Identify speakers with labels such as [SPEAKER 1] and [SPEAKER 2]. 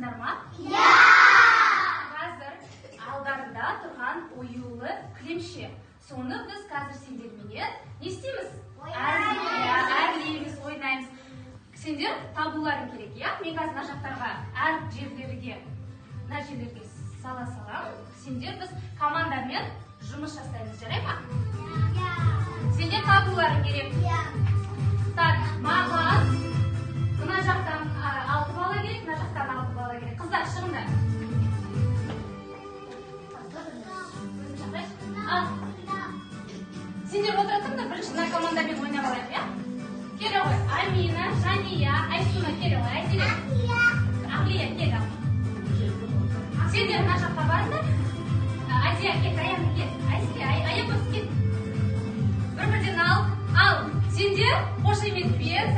[SPEAKER 1] ойнайсыңдар ма? Қазір алдарында тұрған оюлы кілемше. Соны біз қазір сендерменен не істейміз? Әрлейміз, ойнаймыз. Сендер табуларың керек, я? Мен қазір мына жақтарға әр жерлерге сала саламын. Сендер біз командамен жұмыс жасаймыз, жарай ма? Сендер табуларың керек. Так, маған мына жақтан 6 бала керек, мына жақтан 6 бала керек. Қыздар, шығыңдар. Сендер отыратыңдар, бірінші мына командамен ойнап алайық, я? Келе ғой, Амина, Жания, Айсуна, келе ғой, Айселе. Ағлия, кел. Сендер мына жаққа барыңдар. Азия, кел, Аян, кел. Айселе, Аякөз, кел. Бір-бірден ал. Сендер қошеметпен